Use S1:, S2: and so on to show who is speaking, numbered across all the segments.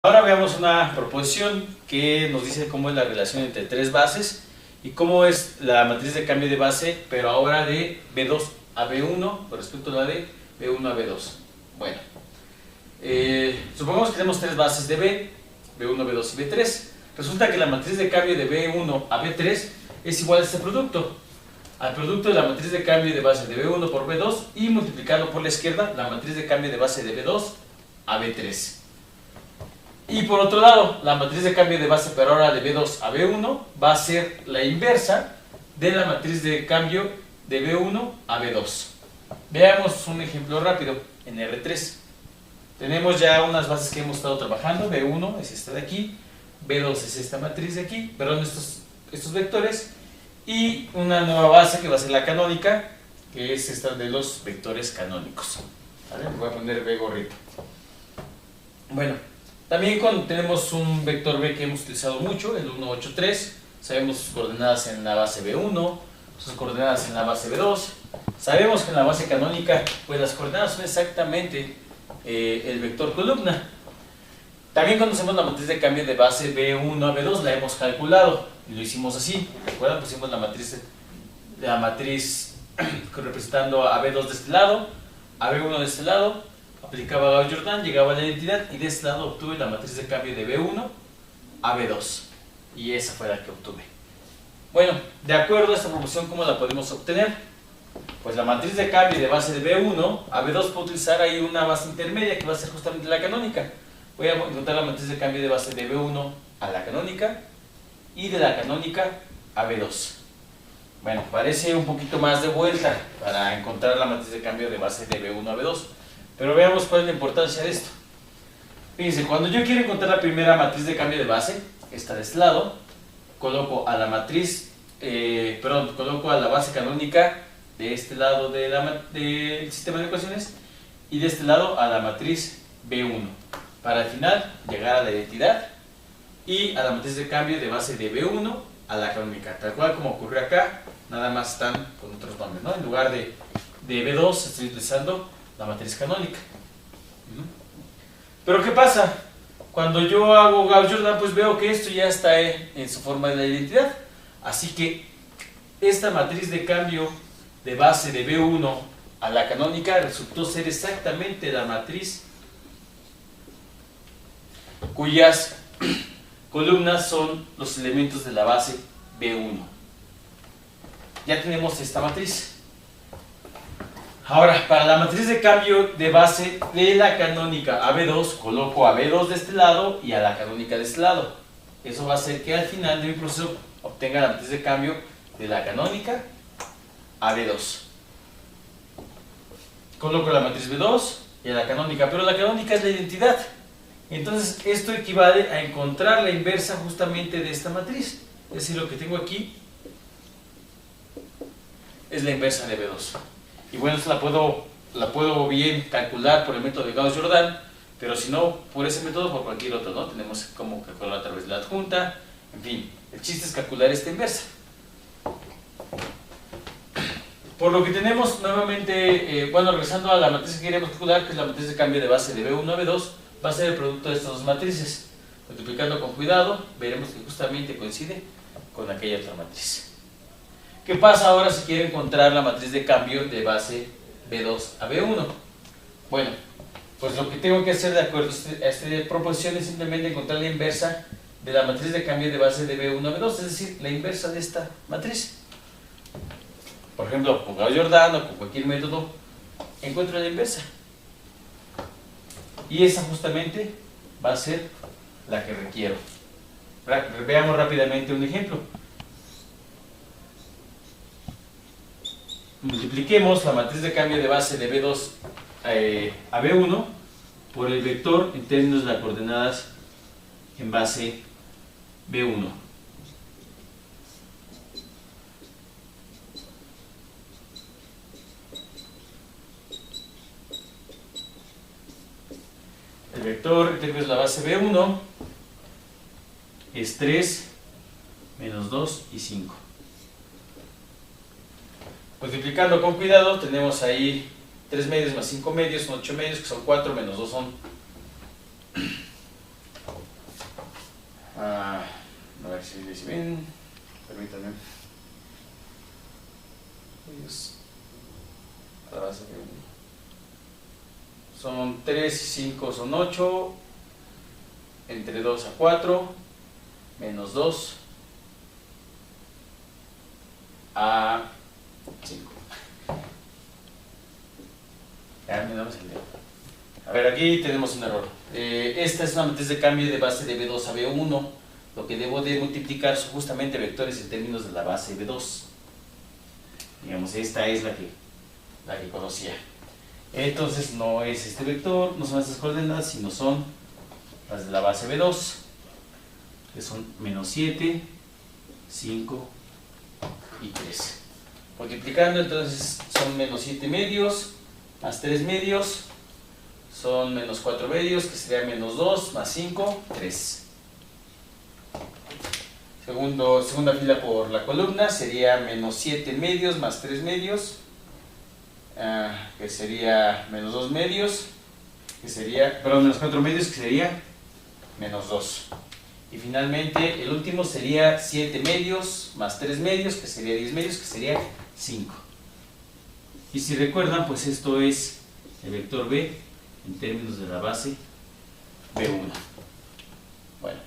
S1: Ahora veamos una proposición que nos dice cómo es la relación entre tres bases y cómo es la matriz de cambio de base, pero ahora de B2 a B1 con respecto a la de B1 a B2. Bueno, supongamos que tenemos tres bases de B, B1, B2 y B3. Resulta que la matriz de cambio de B1 a B3 es igual a este producto, al producto de la matriz de cambio de base de B1 por B2 y multiplicarlo por la izquierda, la matriz de cambio de base de B2 a B3. Y por otro lado, la matriz de cambio de base, pero ahora de B2 a B1, va a ser la inversa de la matriz de cambio de B1 a B2. Veamos un ejemplo rápido en R3. Tenemos ya unas bases que hemos estado trabajando. B1 es esta de aquí, B2 es esta matriz de aquí, perdón, estos vectores, y una nueva base que va a ser la canónica, que es esta de los vectores canónicos. ¿Vale? Voy a poner B gorrito. Bueno, también cuando tenemos un vector B que hemos utilizado mucho, el 1, 8, 3, sabemos sus coordenadas en la base B1, sus coordenadas en la base B2. Sabemos que en la base canónica, pues las coordenadas son exactamente el vector columna. También conocemos la matriz de cambio de base B1 a B2, la hemos calculado y lo hicimos así. ¿Recuerdan? Pusimos la matriz representando a B2 de este lado, a B1 de este lado. Aplicaba Gauss-Jordan, llegaba a la identidad y de este lado obtuve la matriz de cambio de B1 a B2 y esa fue la que obtuve. Bueno, de acuerdo a esta proporción, ¿cómo la podemos obtener? Pues la matriz de cambio de base de B1 a B2 puedo utilizar ahí una base intermedia que va a ser justamente la canónica. Voy a encontrar la matriz de cambio de base de B1 a la canónica y de la canónica a B2. Bueno, parece un poquito más de vuelta para encontrar la matriz de cambio de base de B1 a B2. Pero veamos cuál es la importancia de esto. Fíjense, cuando yo quiero encontrar la primera matriz de cambio de base, esta de este lado, coloco a la matriz, coloco a la base canónica de este lado del sistema de ecuaciones y de este lado a la matriz B1, para al final llegar a la identidad y a la matriz de cambio de base de B1 a la canónica, tal cual como ocurrió acá, nada más están con otros nombres, ¿no? En lugar de B2 estoy utilizando la matriz canónica. Pero ¿qué pasa? Cuando yo hago Gauss-Jordan, pues veo que esto ya está en su forma de la identidad. Así que esta matriz de cambio de base de B1 a la canónica resultó ser exactamente la matriz cuyas columnas son los elementos de la base B1. Ya tenemos esta matriz. Ahora, para la matriz de cambio de base de la canónica a B2, coloco a B2 de este lado y a la canónica de este lado. Eso va a hacer que al final de mi proceso obtenga la matriz de cambio de la canónica a B2. Coloco la matriz B2 y a la canónica, pero la canónica es la identidad. Entonces, esto equivale a encontrar la inversa justamente de esta matriz. Es decir, lo que tengo aquí es la inversa de B2. Y bueno, esto la puedo bien calcular por el método de Gauss-Jordan, pero si no, por ese método, por cualquier otro, ¿no? Tenemos cómo calcular a través de la adjunta, en fin, el chiste es calcular esta inversa. Por lo que tenemos nuevamente, regresando a la matriz que queríamos calcular, que es la matriz de cambio de base de B1 a B2, va a ser el producto de estas dos matrices. Multiplicando con cuidado, veremos que justamente coincide con aquella otra matriz. ¿Qué pasa ahora si quiero encontrar la matriz de cambio de base B2 a B1? Bueno, pues lo que tengo que hacer de acuerdo a esta proposición es simplemente encontrar la inversa de la matriz de cambio de base de B1 a B2, es decir, la inversa de esta matriz. Por ejemplo, con Gauss-Jordan o con cualquier método, encuentro la inversa. Y esa justamente va a ser la que requiero. Veamos rápidamente un ejemplo. Multipliquemos la matriz de cambio de base de B2 a B1 por el vector en términos de las coordenadas en base B1. El vector en términos de la base B1 es 3, menos 2 y 5. Multiplicando con cuidado, tenemos ahí 3 medios más 5 medios, son 8 medios, que son 4, menos 2 son A ver si ven, permítanme. A la base B1. Son 3 y 5 son 8, entre 2 a 4, menos 2 a 5. Ya me damos el dedo. A ver, aquí tenemos un error. Esta es una matriz de cambio de base de B2 a B1. Lo que debo de multiplicar son justamente vectores en términos de la base B2. Digamos, esta es la que conocía. Entonces no es este vector, no son estas coordenadas, sino son las de la base B2, que son menos 7, 5 y 3. Multiplicando, entonces son menos 7 medios más 3 medios, son menos 4 medios, que sería menos 2 más 5, 3. Segunda fila por la columna sería menos 7 medios más 3 medios, que sería menos 2 medios, que sería, perdón, menos 4 medios, que sería menos 2. Y finalmente el último sería 7 medios más 3 medios, que sería 10 medios, que sería 5. Y si recuerdan, pues esto es el vector B en términos de la base B1. Bueno,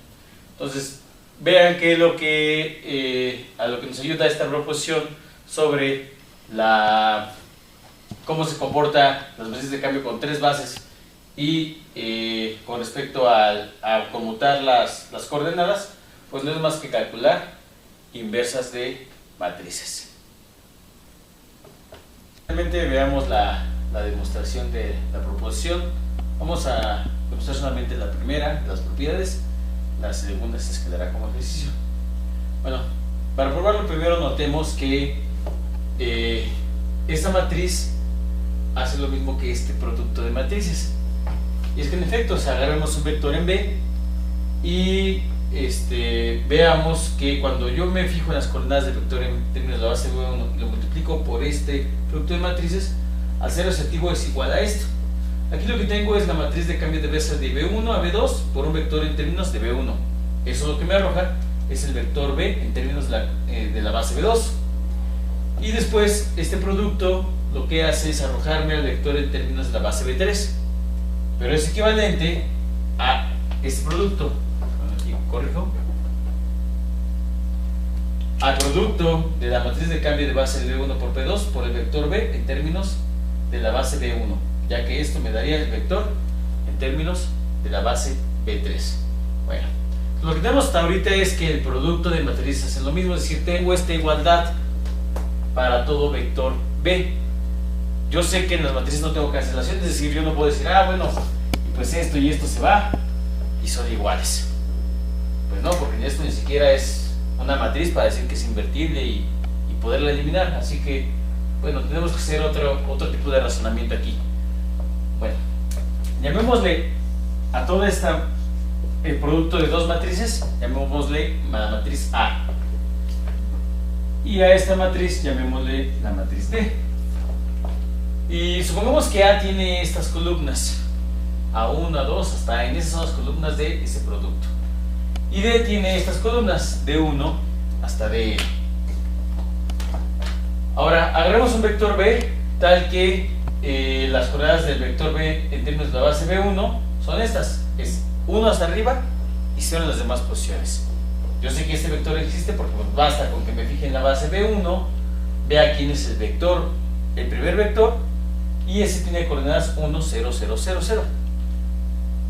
S1: entonces vean que a lo que nos ayuda esta proposición sobre cómo se comporta las matrices de cambio con 3 bases y con respecto a conmutar las coordenadas, pues no es más que calcular inversas de matrices. Finalmente veamos la demostración de la proposición. Vamos a demostrar solamente la primera, las propiedades. La segunda se quedará como ejercicio. Bueno, para probarlo primero notemos que esta matriz hace lo mismo que este producto de matrices. Y es que en efecto, agarramos un vector en B y veamos que cuando yo me fijo en las coordenadas del vector en términos de la base B1 y lo multiplico por este producto de matrices, al ser receptivo es igual a esto. Aquí lo que tengo es la matriz de cambio de base de B1 a B2 por un vector en términos de B1. Eso lo que me arroja es el vector B en términos de la base B2. Y después este producto lo que hace es arrojarme al vector en términos de la base B3. Pero es equivalente a este producto. Aquí corrijo. Al producto de la matriz de cambio de base de B1 por B2 por el vector B en términos de la base B1, ya que esto me daría el vector en términos de la base B3. Bueno, lo que tenemos hasta ahorita es que el producto de matrices hace lo mismo, es decir, tengo esta igualdad para todo vector B. Yo sé que en las matrices no tengo cancelación, es decir, yo no puedo decir, bueno, pues esto y esto se va y son iguales. Pues no, porque esto ni siquiera es una matriz para decir que es invertible y poderla eliminar. Así que, bueno, tenemos que hacer otro tipo de razonamiento aquí. Bueno, llamémosle a todo el producto de dos matrices, llamémosle la matriz A. Y a esta matriz llamémosle la matriz D. Y supongamos que A tiene estas columnas, A1, A2, hasta en esas son las columnas de ese producto. Y D tiene estas columnas, D1 hasta DN. Ahora, agarremos un vector B tal que las coordenadas del vector B en términos de la base B1 son estas, es 1 hasta arriba y 0 en las demás posiciones. Yo sé que este vector existe porque basta con que me fije en la base B1, vea quién es el vector, el primer vector, y ese tiene coordenadas 1, 0, 0, 0, 0.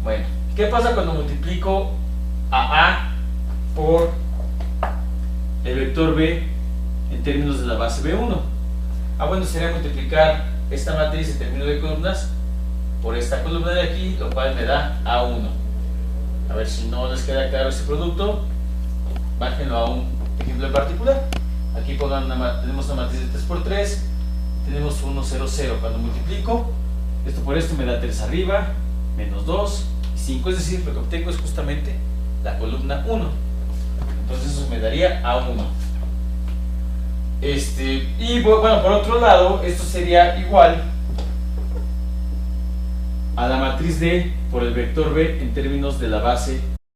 S1: Bueno, ¿qué pasa cuando multiplico a por el vector B en términos de la base B1? Bueno, sería multiplicar esta matriz en términos de columnas por esta columna de aquí, lo cual me da A1. A ver si no les queda claro este producto, bájenlo a un ejemplo en particular. Aquí tenemos una matriz de 3 por 3, tenemos 1, 0, 0. Cuando multiplico esto por esto me da 3 arriba, menos 2 y 5, es decir, lo que obtengo es justamente la columna 1. Entonces eso me daría A1. Y bueno, por otro lado, esto sería igual a la matriz D por el vector B en términos de la base